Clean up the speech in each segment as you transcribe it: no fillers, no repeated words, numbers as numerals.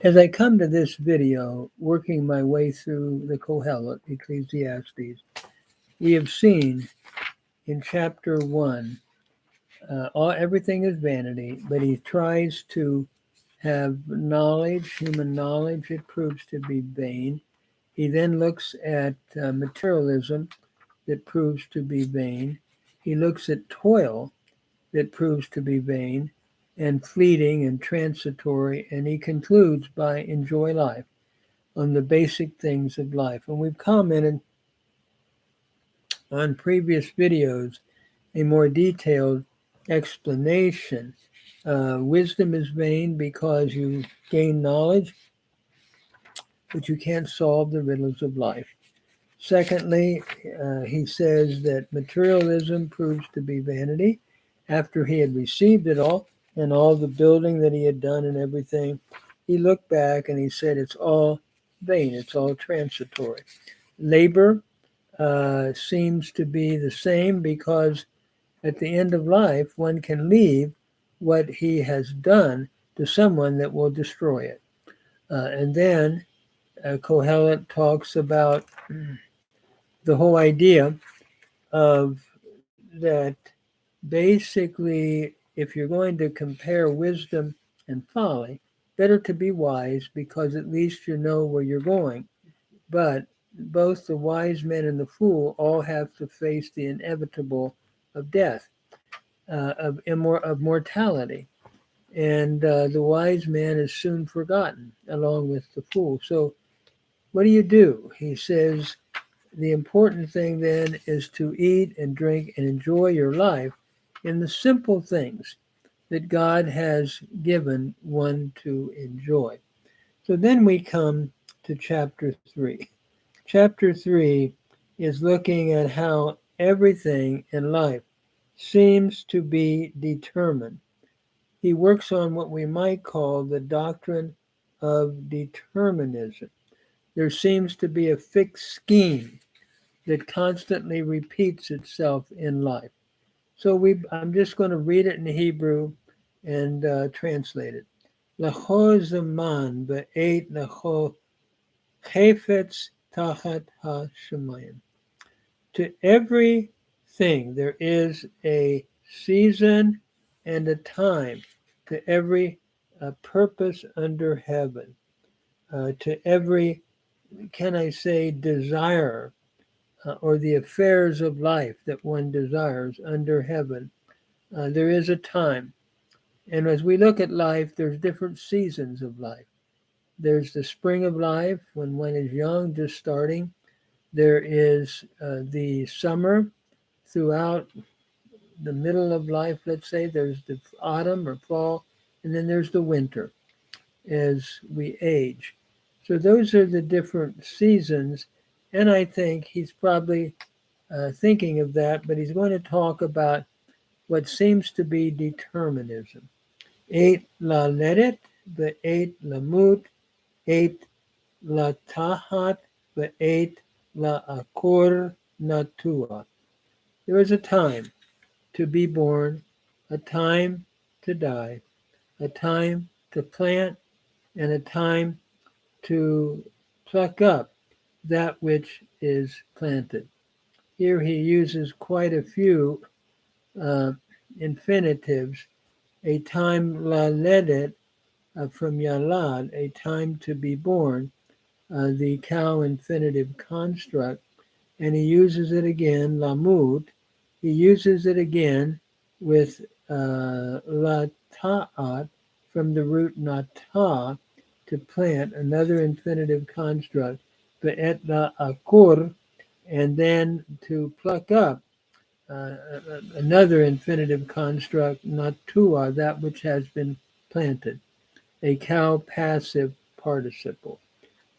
As I come to this video, working my way through the Kohelet, Ecclesiastes, we have seen in chapter 1, everything is vanity, but he tries to have knowledge, human knowledge, it proves to be vain. He then looks at materialism that proves to be vain. He looks at toil that proves to be vain and fleeting and transitory, and he concludes by enjoy life on the basic things of life. And we've commented on previous videos a more detailed explanation. Wisdom is vain because you gain knowledge, but you can't solve the riddles of life. Secondly, he says that materialism proves to be vanity. After he had received it all and all the building that he had done and everything, he looked back and he said, it's all vain, it's all transitory. Labor seems to be the same because at the end of life, one can leave what he has done to someone that will destroy it. And then Kohelet talks about the whole idea of that basically, if you're going to compare wisdom and folly, better to be wise because at least you know where you're going. But both the wise man and the fool all have to face the inevitable of death, of mortality. And the wise man is soon forgotten along with the fool. So, what do? He says, the important thing then is to eat and drink and enjoy your life in the simple things that God has given one to enjoy. So then we come to chapter 3. Chapter 3 is looking at how everything in life seems to be determined. He works on what we might call the doctrine of determinism. There seems to be a fixed scheme that constantly repeats itself in life. So I'm just going to read it in Hebrew and translate it. Lacho zaman be'et lacho chefetz tachat ha-shemayim. To everything there is a season and a time, to every purpose under heaven, to every, can I say, desire or the affairs of life that one desires under heaven. There is a time. And as we look at life, there's different seasons of life. There's the spring of life when one is young, just starting. There is the summer throughout the middle of life, let's say. There's the autumn or fall, and then there's the winter as we age. So those are the different seasons. And I think he's probably thinking of that, but he's going to talk about what seems to be determinism. Eight la ledet, the eight lamut, eight la tahat, the eight la akor natua. There is a time to be born, a time to die, a time to plant, and a time to pluck up that which is planted. Here he uses quite a few uh, infinitives, a time laledet from yalad, a time to be born, the cow infinitive construct, and he uses it again, lamut. He uses it again with lata'at from the root nata, to plant, another infinitive construct, ve'et la'akur, and then to pluck up, uh, another infinitive construct, natua, that which has been planted, a cow passive participle.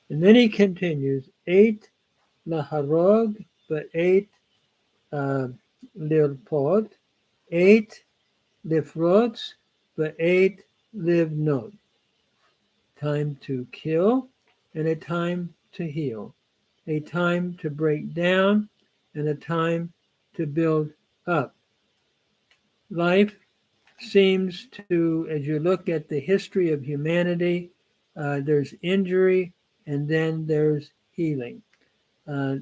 And then he continues, eight laharog, but eight lirpot, eight lifrot, but eight livnot. Time to kill and a time to heal, a time to break down and a time to build up. Life seems to, as you look at the history of humanity, there's injury and then there's healing. Uh,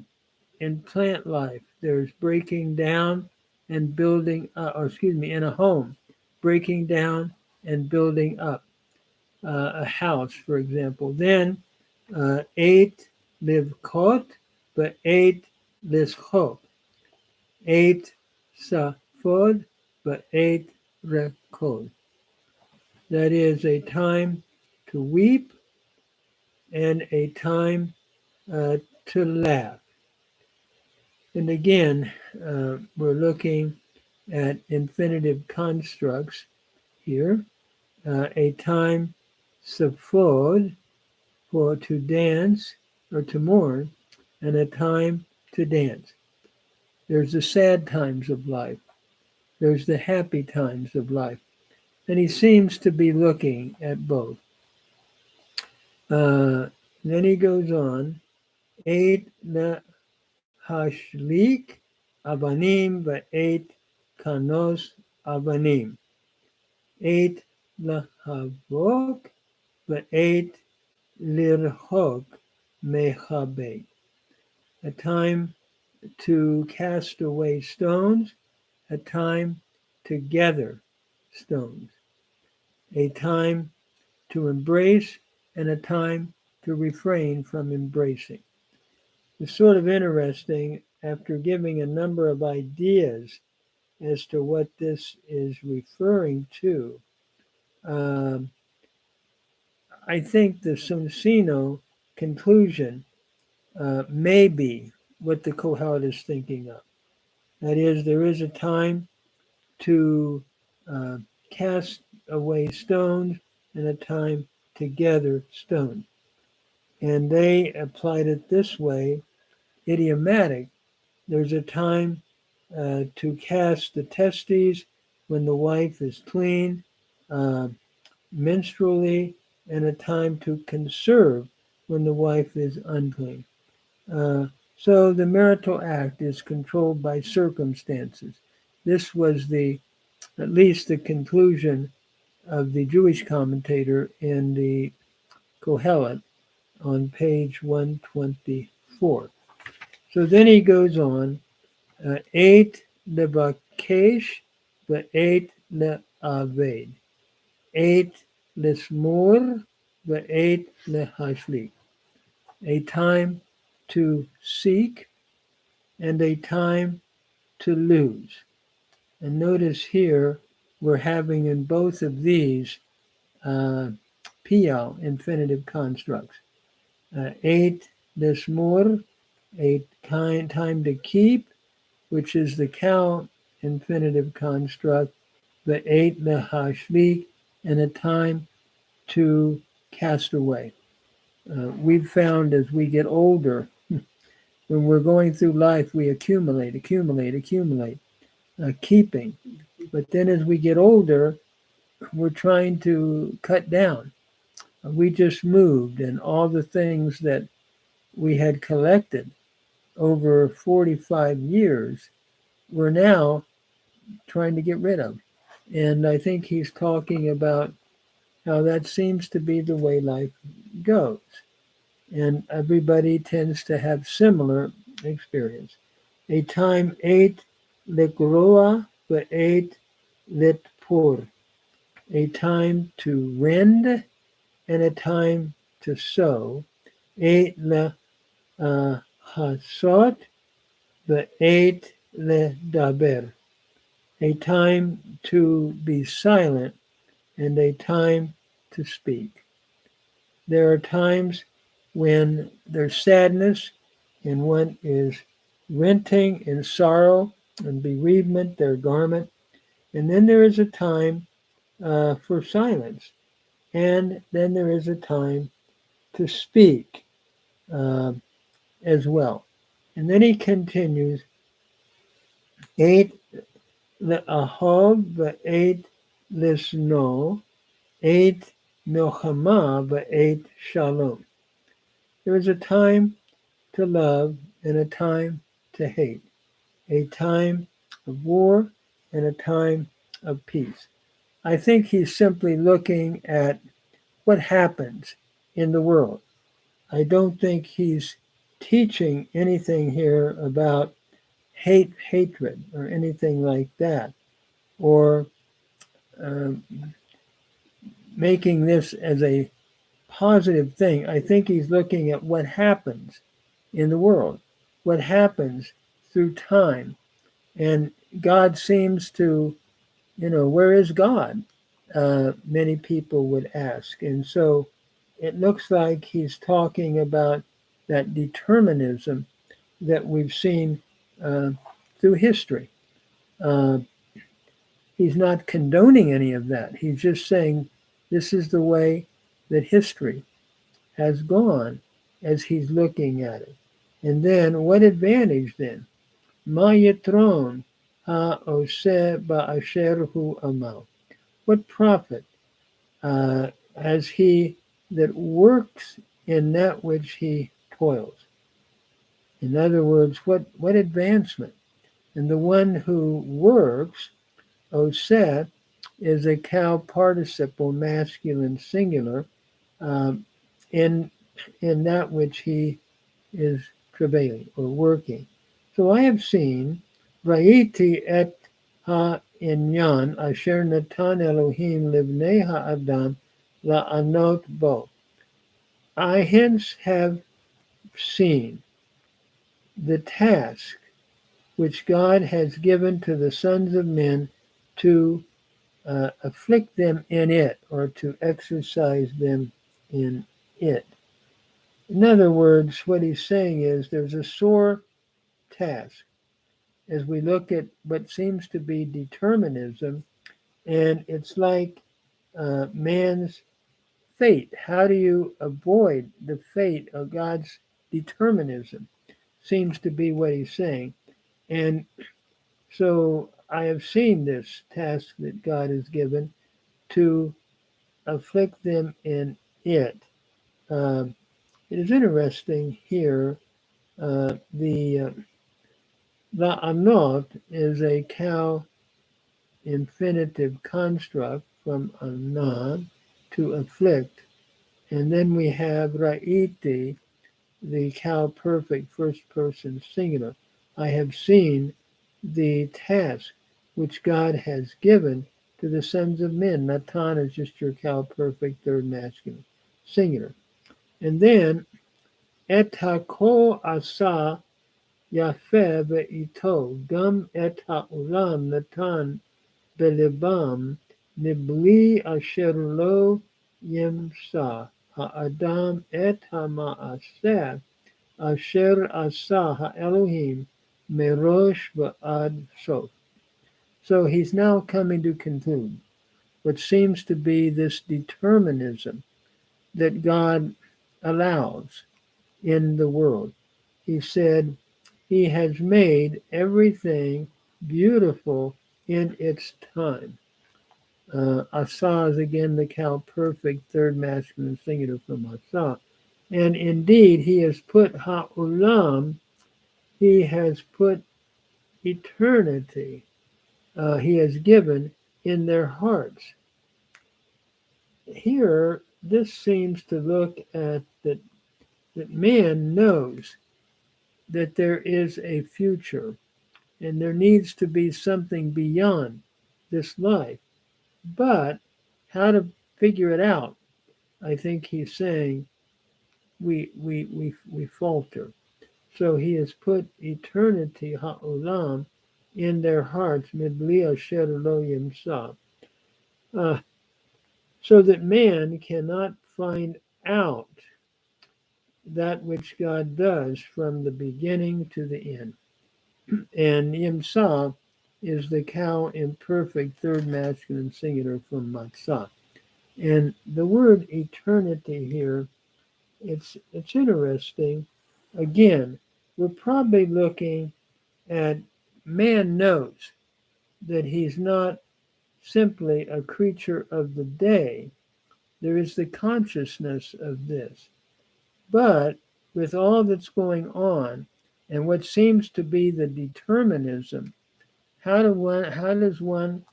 in plant life, there's breaking down and building, or excuse me, in a home, breaking down and building up. A house, for example. Then eight livkot, but eight lishot. Eight safod, but eight rekod. That is a time to weep and a time to laugh. And again, we're looking at infinitive constructs here. A time safod, for to dance or to mourn, and a time to dance. There's the sad times of life. There's the happy times of life. And he seems to be looking at both. Uh, then he goes on, eight la hashlik avanim va'et kanos avanim. Eight la havok va'et lirhok mechabed. A time to cast away stones, a time to gather stones, a time to embrace, and a time to refrain from embracing. It's sort of interesting after giving a number of ideas as to what this is referring to. Um, I think the Sunsino conclusion may be what the Kohelet is thinking of. That is, there is a time to uh, cast away stones and a time to gather stones. And they applied it this way, idiomatic. There's a time to cast the testes when the wife is clean, uh, menstrually, and a time to conserve when the wife is unclean. Uh, so the marital act is controlled by circumstances. This was at least the conclusion of the Jewish commentator in the Kohelet on page 124. So then he goes on, eight levakesh, but eight leaved, eight lesmor, but eight lehashlik. A time to seek and a time to lose. And notice here we're having in both of these pial infinitive constructs. Eight lesmor, a time to keep, which is the cow infinitive construct, the eight lehashlik, and a time to cast away. We've found as we get older, when we're going through life, we accumulate, keeping. But then as we get older, we're trying to cut down. We just moved, and all the things that we had collected over 45 years, we're now trying to get rid of. And I think he's talking about how that seems to be the way life goes. And everybody tends to have similar experience. A time eight legroa, but eight letpur. A time to rend and a time to sow. Eight le hasot, but eight le daber. A time to be silent and a time to speak. There are times when there's sadness and one is renting in sorrow and bereavement their garment. And then there is a time for silence. And then there is a time to speak uh, as well. And then he continues, eight le'ahov va'eight lisno, eight milchama va'eight shalom. There is a time to love and a time to hate, a time of war and a time of peace. I think he's simply looking at what happens in the world. I don't think he's teaching anything here about hatred, or anything like that, or uh, making this as a positive thing. I think he's looking at what happens in the world, what happens through time. And God seems to, where is God? Many people would ask. And so it looks like he's talking about that determinism that we've seen uh, through history. Uh, he's not condoning any of that. He's just saying this is the way that history has gone as he's looking at it. And then, what advantage then? Ma yitron ha-oseh ba'asher hu amal. What profit has he that works in that which he toils? In other words, what advancement? And the one who works, oseh, is a cow participle, masculine singular, um, in that which he is travailing or working. So I have seen, Ra'iti et ha-inyan asher natan Elohim livnei ha'adam la'anot bo. I hence have seen the task which God has given to the sons of men to afflict them in it, or to exercise them in it. In other words, what he's saying is there's a sore task as we look at what seems to be determinism, and it's like man's fate. How do you avoid the fate of God's determinism? Seems to be what he's saying. And so I have seen this task that God has given to afflict them in it. Um, it is interesting here. The la'anot is a cow infinitive construct from anan, to afflict. And then we have ra'iti, the cow perfect first person singular. I have seen the task which God has given to the sons of men. Natan is just your cow perfect third masculine singular. And then et hako asa yafeh ve'ito gam et ha'ulam natan belibam nibli asher lo yemsa ha'adam et ha'ma'aseh asher asa ha'elohim merosh va'ad sof. So he's now coming to conclude what seems to be this determinism that God allows in the world. He said he has made everything beautiful in its time. Asa is again the cow perfect third masculine singular from Asa. And indeed, he has put ha'ulam, he has put eternity, he has given in their hearts. Here, this seems to look at that man knows that there is a future and there needs to be something beyond this life. But how to figure it out, I think he's saying we falter. So he has put eternity, ha'olam, in their hearts, midli asher lo yimsa, uh, so that man cannot find out that which God does from the beginning to the end. And yimsa is the cow imperfect third masculine singular from matzah. And the word eternity here, it's interesting. Again, we're probably looking at man knows that he's not simply a creature of the day. There is the consciousness of this. But with all that's going on and what seems to be the determinism, how does one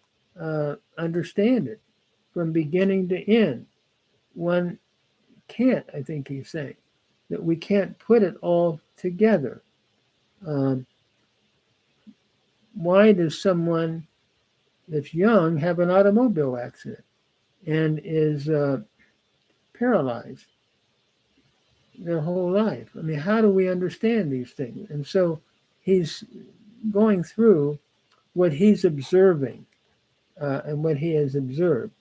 understand it from beginning to end. One can't, I think he's saying, that we can't put it all together. Um, why does someone that's young have an automobile accident and is paralyzed their whole life? I mean, how do we understand these things? And so he's going through what he's observing and what he has observed.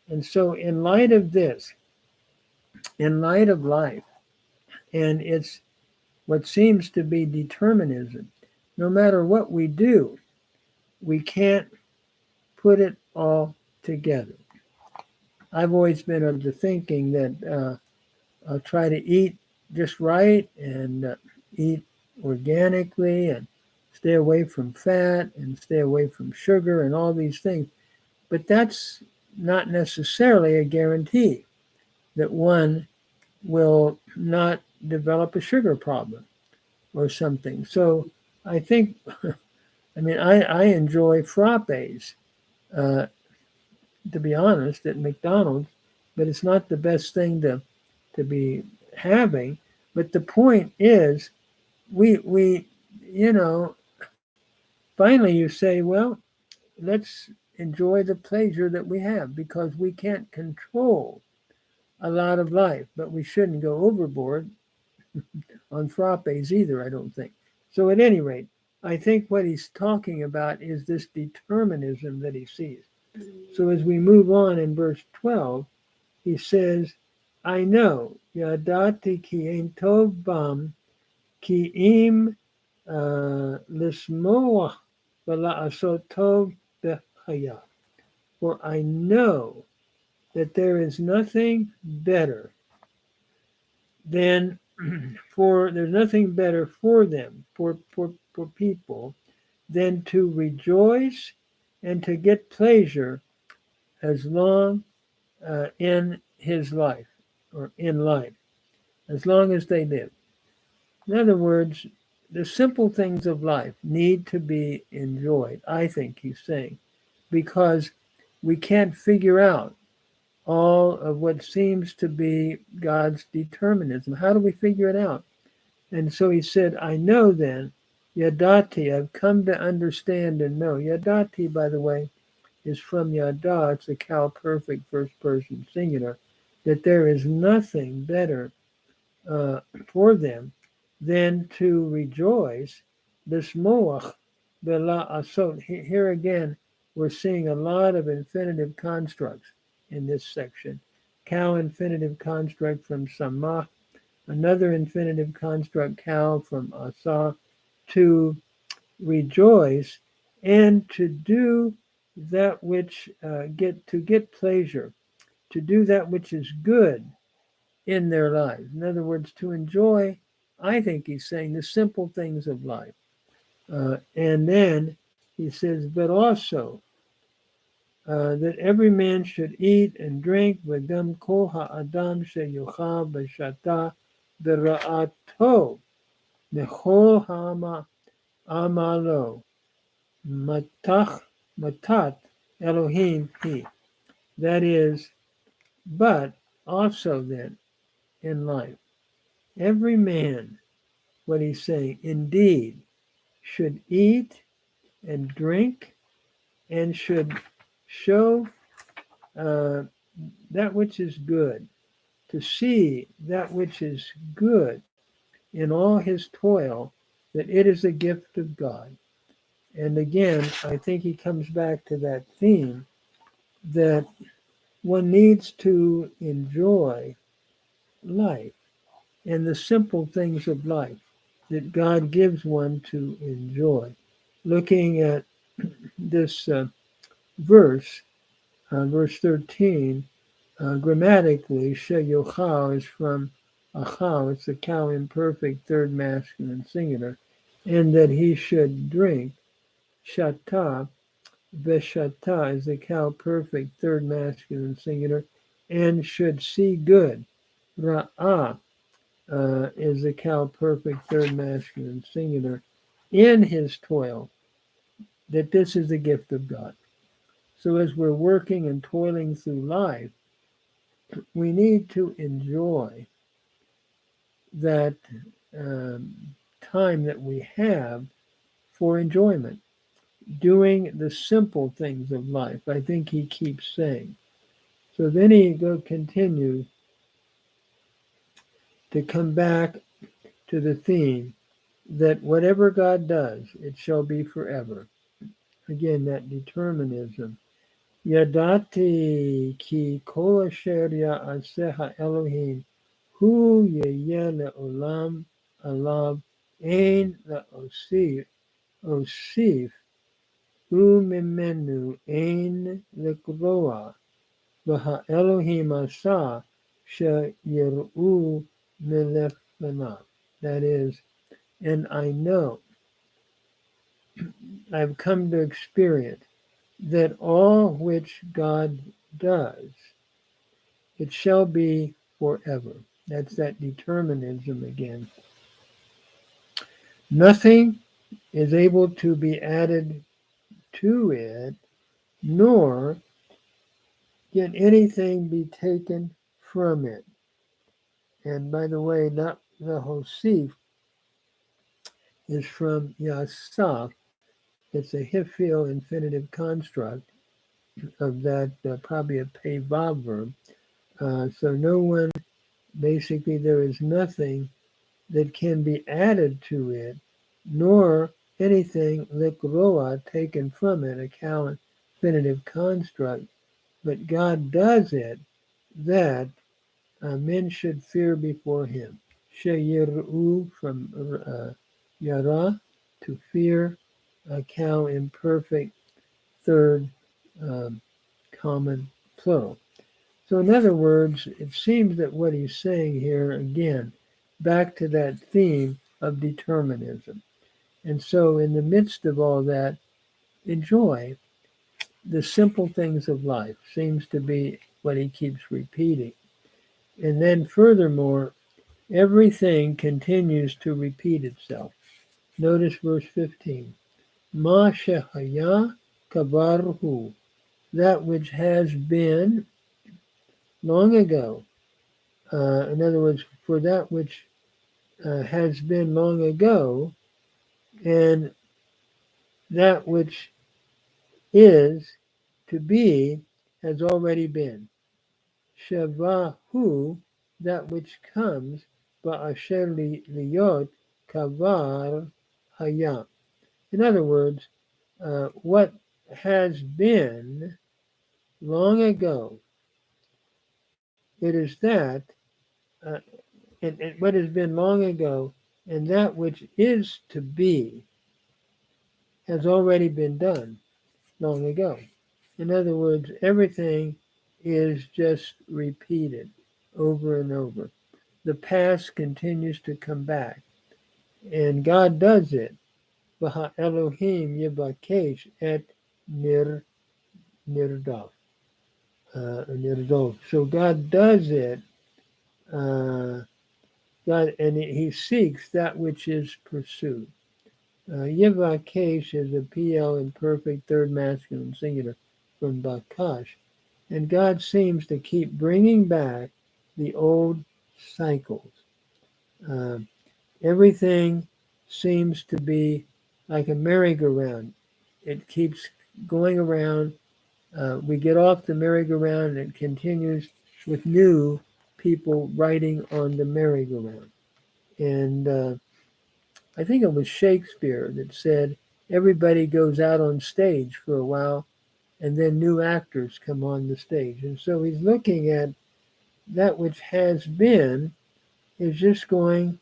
And so, in light of this, in light of life, and it's what seems to be determinism, no matter what we do, we can't put it all together. I've always been of the thinking that I'll try to eat just right and eat organically and stay away from fat and stay away from sugar and all these things. But that's not necessarily a guarantee that one will not develop a sugar problem or something. So I think, I mean, I enjoy frappes, uh, to be honest, at McDonald's, but it's not the best thing to be having. But the point is, we you know, finally you say, well, let's enjoy the pleasure that we have because we can't control a lot of life, but we shouldn't go overboard on frappes either, I don't think. So, at any rate, I think what he's talking about is this determinism that he sees. So, as we move on in verse 12, he says, I know, yadati ki ein tov bam, ki im lismoach v'la'asot tov b'chaya. For I know that there is nothing better than there's nothing better for them, for people, than to rejoice and to get pleasure as long in his life or in life, as long as they live. In other words, the simple things of life need to be enjoyed, I think he's saying, because we can't figure out all of what seems to be God's determinism. How do we figure it out? And so he said, I know then, Yadati, I've come to understand and know. Yadati, by the way, is from Yada, it's a Cal perfect first person singular, that there is nothing better for them than to rejoice, Bismoach Bela Asot. Here again, we're seeing a lot of infinitive constructs in this section. Cal infinitive construct from Samach, another infinitive construct, Cal from Asa, to rejoice and to do that which get pleasure, to do that which is good in their lives. In other words, to enjoy, I think he's saying, the simple things of life. And then he says, but also that every man should eat and drink v'gam kol ha'adam sheyochal b'shata b'ra'ato mechol ha'amalo matat Elohim he. That is, but also then in life, every man, what he's saying, indeed should eat and drink and should show uh, that which is good, to see that which is good in all his toil, that it is a gift of God. And again, I think he comes back to that theme that one needs to enjoy life and the simple things of life that God gives one to enjoy. Looking at this verse, verse 13, grammatically, sheyochal is from achal, it's the cow imperfect third masculine singular, and that he should drink, shata, veshata is the cow perfect third masculine singular, and should see good, ra'ah is the cow perfect third masculine singular, in his toil, that this is the gift of God. So as we're working and toiling through life, we need to enjoy that um, time that we have for enjoyment, doing the simple things of life. I think he keeps saying. So then continues to come back to the theme that whatever God does, it shall be forever. Again, that determinism. Yadati ki kol asher ya'aseh Elohim hu yeh le'olam alav ein osif hu mimenu ein lekroa v'ha Elohim asa she'yiru melefanav. That is, and I know, I've come to experience that all which God does, it shall be forever. That's that determinism again. Nothing is able to be added to it, nor can anything be taken from it. And by the way, not the Hosif is from Yasaf. It's a Hifil infinitive construct of that, probably a Pevav verb. So no one, basically, there is nothing that can be added to it, nor anything likroa taken from it, a cow infinitive construct. But God does it that men should fear before him. Sheyiru from yara, to fear, a cow imperfect, third common plural. So in other words, it seems that what he's saying here, again, back to that theme of determinism. And so in the midst of all that, enjoy the simple things of life, seems to be what he keeps repeating. And then furthermore, everything continues to repeat itself. Notice verse 15. Ma shehaya kavarhu, that which has been long ago. In other words, for that which has been long ago, and that which is to be has already been. Shavahu, that which comes, ba'asher liyot kavar hayam. In other words, what has been long ago, it is that, uh, and what has been long ago, and that which is to be has already been done long ago. In other words, everything is just repeated over and over. The past continues to come back, and God does it. Vaha Elohim yibakesh et nirdaf. So God does it. God, and he seeks that which is pursued. Yivakesh is a PL imperfect third masculine singular from Bakash. And God seems to keep bringing back the old cycles. Uh, Everything seems to be like a merry-go-round. It keeps going around. We get off the merry-go-round and it continues with new people riding on the merry-go-round. And I think it was Shakespeare that said everybody goes out on stage for a while and then new actors come on the stage. And so he's looking at that which has been is just going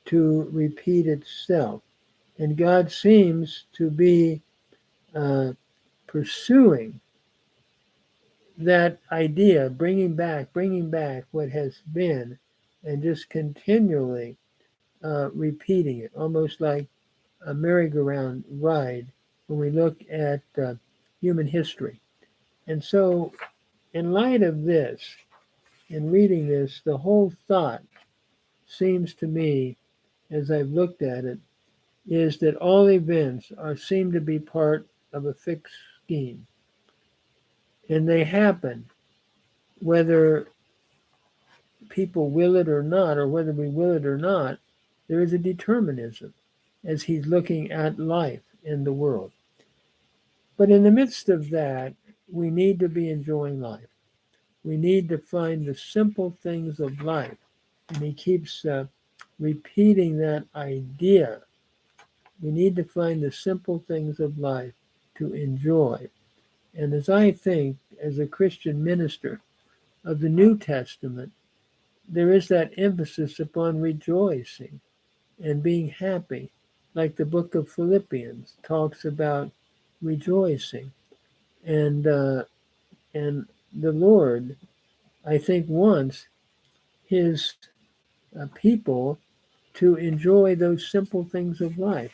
to repeat itself. And God seems to be uh, pursuing that idea, bringing back what has been, and just continually repeating it, almost like a merry-go-round ride when we look at human history. And so, in light of this, in reading this, the whole thought seems to me, as I've looked at it, is that all events are seem to be part of a fixed scheme. and they happen, whether people will it or not, or whether we will it or not. There is a determinism as he's looking at life in the world. But in the midst of that, we need to be enjoying life. We need to find the simple things of life. And he keeps repeating that idea. We need to find the simple things of life to enjoy. And as I think, as a Christian minister of the New Testament, there is that emphasis upon rejoicing and being happy, like the book of Philippians talks about rejoicing. And the Lord, I think, wants his people to enjoy those simple things of life.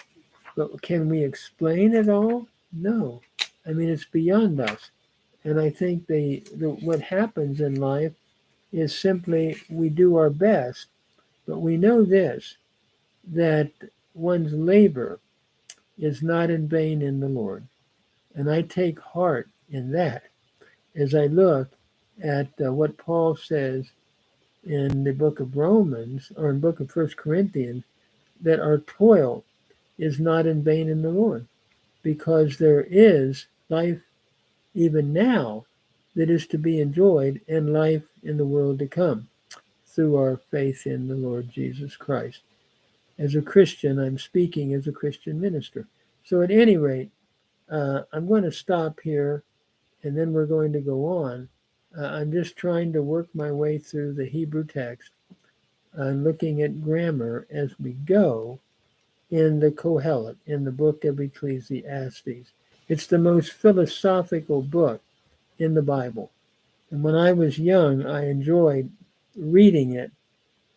But can we explain it all? No. I mean, it's beyond us. And I think what happens in life is simply we do our best, but we know this, that one's labor is not in vain in the Lord. And I take heart in that as I look at what Paul says in the book of Romans or in the book of First Corinthians, that our toil is not in vain in the Lord, because there is life even now that is to be enjoyed and life in the world to come through our faith in the Lord Jesus Christ. As a Christian, I'm speaking as a Christian minister. So at any rate, I'm going to stop here and then we're going to go on. I'm just trying to work my way through the Hebrew text. I'm looking at grammar as we go in the Kohelet, in the book of Ecclesiastes. It's the most philosophical book in the Bible. And when I was young, I enjoyed reading it,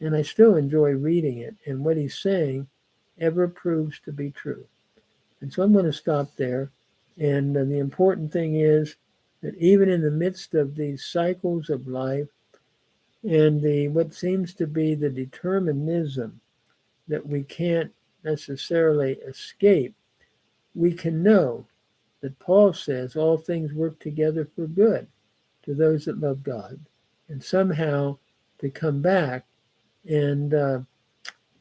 and I still enjoy reading it. And what he's saying ever proves to be true. And so I'm going to stop there. And the important thing is that even in the midst of these cycles of life and what seems to be the determinism that we can't necessarily escape, we can know that Paul says all things work together for good to those that love God. And somehow to come back and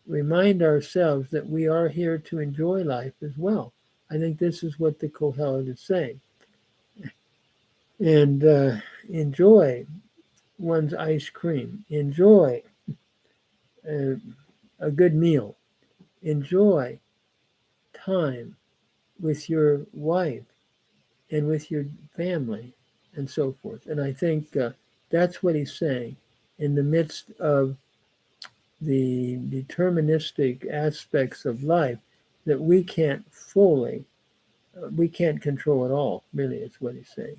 remind ourselves that we are here to enjoy life as well. I think this is what the Kohelet is saying. And enjoy one's ice cream. Enjoy a good meal. Enjoy time with your wife and with your family and so forth. And I think that's what he's saying in the midst of the deterministic aspects of life that we can't control at all, really, is what he's saying.